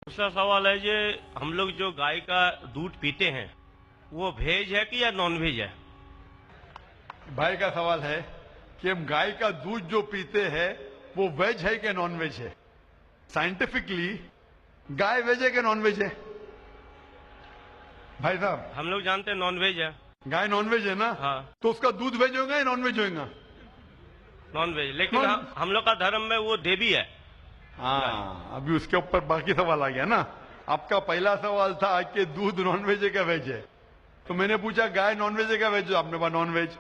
दूसरा सवाल है ये, हम लोग जो गाय का दूध पीते हैं वो वेज है कि या नॉन वेज है? भाई का सवाल है कि हम गाय का दूध जो पीते हैं वो वेज है कि नॉन वेज है। साइंटिफिकली गाय वेज है कि नॉन वेज है? भाई साहब, हम लोग जानते हैं नॉन वेज है। गाय नॉन वेज है ना? हाँ, तो उसका दूध वेज होगा या नॉन वेज होगा? नॉन वेज, लेकिन नॉन- हम लोग का धर्म में वो देवी है। हाँ, अभी उसके ऊपर बाकी सवाल आ गया ना। आपका पहला सवाल था कि दूध नॉन वेज है क्या वेज है, तो मैंने पूछा गाय नॉन वेज है क्या वेज है, आपने कहा नॉन वेज,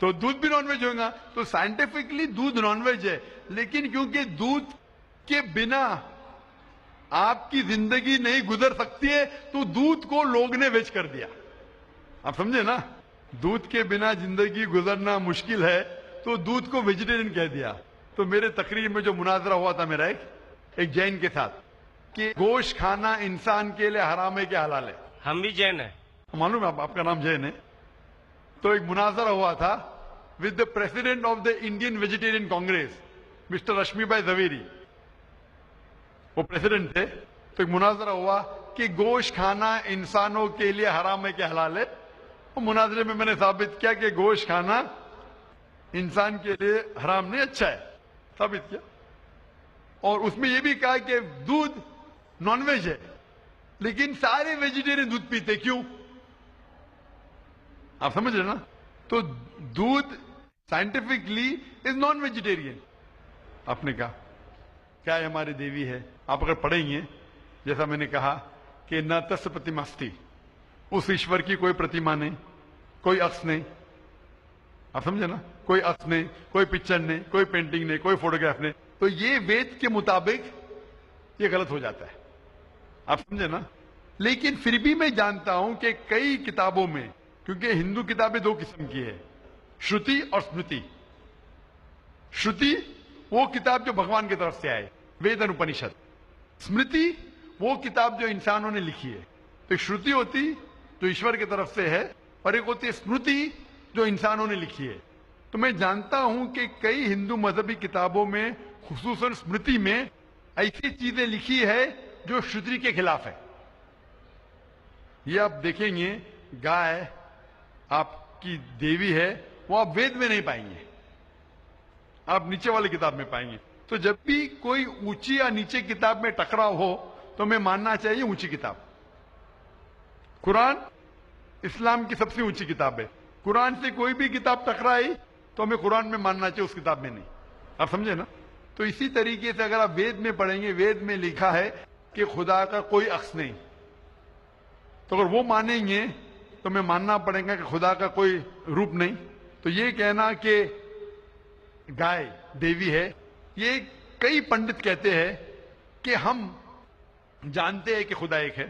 तो दूध भी नॉन वेज होगा। तो साइंटिफिकली दूध नॉन वेज है, लेकिन क्योंकि दूध के बिना आपकी जिंदगी नहीं गुजर सकती है तो दूध को लोग ने वेज कर दिया। आप समझे ना? दूध के बिना जिंदगी गुजरना मुश्किल है तो दूध को वेजिटेरियन कह दिया। तो मेरे तकरीर में जो मुनाजरा हुआ था मेरा एक जैन के साथ कि गोश्त खाना इंसान के लिए हराम है कि हलाल है। हम भी जैन है। मालूम है आपका नाम जैन है? तो एक मुनाजरा हुआ था with the president of the Indian Vegetarian Congress mister Rashmi bhai Javeri, वो प्रेसिडेंट थे। तो एक मुनाजरा हुआ कि गोश्त खाना इंसानों के लिए हराम है कि हलाल है। वो मुनाजरे में मैंने साबित किया कि गोश्त खाना इंसान के लिए हराम नहीं, अच्छा है, साबित किया। और उसमें यह भी कहा कि दूध नॉनवेज है, लेकिन सारे वेजिटेरियन दूध पीते, क्यों? आप समझ रहे ना? तो दूध साइंटिफिकली इज नॉन वेजिटेरियन। आपने कहा क्या है, हमारी देवी है। आप अगर पढ़ेंगे, जैसा मैंने कहा कि न तस् प्रतिमास्ति, उस ईश्वर की कोई प्रतिमा नहीं, कोई अक्स नहीं। आप समझे ना? कोई अक्स नहीं, कोई पिक्चर नहीं, कोई पेंटिंग नहीं, कोई फोटोग्राफ नहीं। तो ये वेद के मुताबिक ये गलत हो जाता है। आप समझे ना? लेकिन फिर भी मैं जानता हूं कि कई किताबों में, क्योंकि हिंदू किताबें दो किस्म की है, श्रुति और स्मृति। श्रुति वो किताब जो भगवान की तरफ से आए, वेद और उपनिषद। स्मृति वो किताब जो इंसानों ने लिखी है। तो श्रुति होती जो ईश्वर की तरफ से है, और एक होती है स्मृति जो इंसानों ने लिखी है। तो मैं जानता हूं कि कई हिंदू मजहबी किताबों में, खुसूसन स्मृति में, ऐसी चीजें लिखी है जो श्रुति के खिलाफ है। ये आप देखेंगे, गाय आपकी देवी है, वो आप वेद में नहीं पाएंगे, आप नीचे वाली किताब में पाएंगे। तो जब भी कोई ऊंची या नीचे किताब में टकराव हो तो हमें मानना चाहिए ऊंची किताब। कुरान इस्लाम की सबसे ऊंची किताब है। कुरान से कोई भी किताब टकराई तो हमें कुरान में मानना चाहिए, उस किताब में नहीं। आप समझे ना? तो इसी तरीके से अगर आप वेद में पढ़ेंगे, वेद में लिखा है कि खुदा का कोई अक्स नहीं, तो अगर वो मानेंगे तो हमें मानना पड़ेगा कि खुदा का कोई रूप नहीं। तो ये कहना कि गाय देवी है, ये कई पंडित कहते हैं कि हम जानते हैं कि खुदा एक है,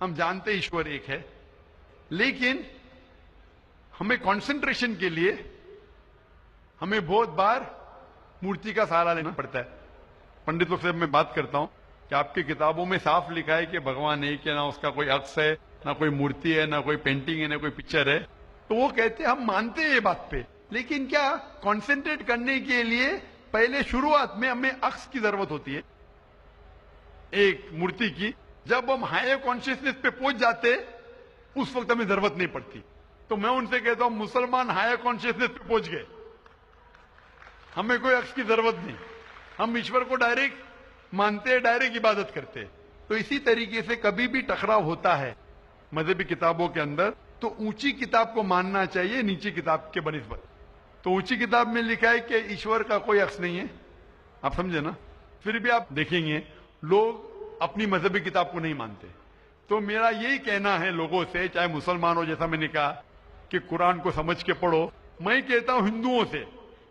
हम जानते हैं ईश्वर एक है, लेकिन हमें कंसंट्रेशन के लिए हमें बहुत बार मूर्ति का सहारा लेना पड़ता है। पंडित लोग से मैं बात करता हूं कि आपकी किताबों में साफ लिखा है कि भगवान एक है, ना उसका कोई अक्स है, ना कोई मूर्ति है, ना कोई पेंटिंग है, ना कोई पिक्चर है। तो वो कहते हैं हम मानते हैं ये बात पे, लेकिन क्या कंसंट्रेट करने के लिए पहले शुरुआत में हमें अक्स की जरूरत होती है, एक मूर्ति की। जब हम हायर कॉन्शियसनेस पे पहुंच जाते उस वक्त हमें जरूरत नहीं पड़ती। तो मैं उनसे कहता हूं मुसलमान हायर कॉन्शियसनेस पे पहुंच गए, हमें कोई अक्स की जरूरत नहीं, हम ईश्वर को डायरेक्ट मानते हैं, डायरेक्ट इबादत करते हैं। तो इसी तरीके से कभी भी टकराव होता है मजहबी किताबों के अंदर तो ऊंची किताब को मानना चाहिए नीची किताब के बनिस्बत। तो ऊंची किताब में लिखा है कि ईश्वर का कोई अक्स नहीं है। आप समझे ना? फिर भी आप देखेंगे लोग अपनी मजहबी किताब को नहीं मानते। तो मेरा यही कहना है लोगों से, चाहे मुसलमान हो, जैसा मैंने कहा कि कुरान को समझ के पढ़ो, मैं कहता हूं हिंदुओं से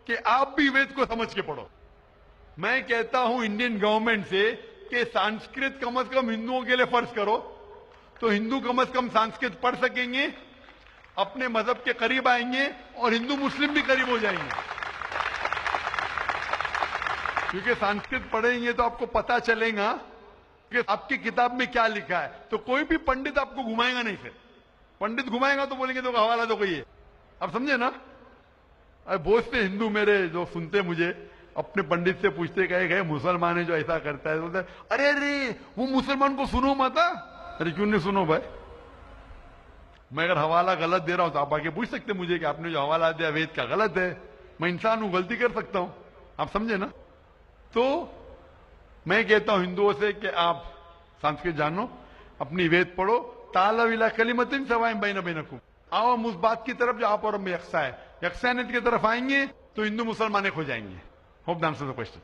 कि आप भी वेद को समझ के पढ़ो। मैं कहता हूं इंडियन गवर्नमेंट से कि संस्कृत कम से कम हिंदुओं के लिए फर्ज करो, तो हिंदू कम से कम संस्कृत पढ़ सकेंगे, अपने मजहब के करीब आएंगे और हिंदू मुस्लिम भी करीब हो जाएंगे। क्योंकि संस्कृत पढ़ेंगे तो आपको पता चलेगा कि आपकी किताब में क्या लिखा है। तो कोई भी पंडित आपको घुमाएगा नहीं, फिर पंडित घुमाएगा तो बोलेंगे तो हवाला दो कोई है। आप समझे ना? बहुत से हिंदू मेरे जो सुनते मुझे अपने पंडित से पूछते गए मुसलमान है जो ऐसा करता है, बोलते अरे अरे वो मुसलमान को सुनो मत। अरे क्यों नहीं सुनो भाई? मैं अगर हवाला गलत दे रहा हूं तो आप आके पूछ सकते मुझे कि आपने जो हवाला दिया वेद का गलत है। मैं इंसान हूं, गलती कर सकता हूं, आप समझे ना? तो मैं कहता हूं हिंदुओं से कि आप संस्कृत जानो, अपनी वेद पढ़ो, ताला विला कलिमतिन सवाइम बैन बैनकुम। आओ हम उस बात की तरफ जो आप और हम यकसा है, यकसानियत की तरफ आएंगे तो हिंदू मुसलमान एक हो जाएंगे। Hope the answer the question.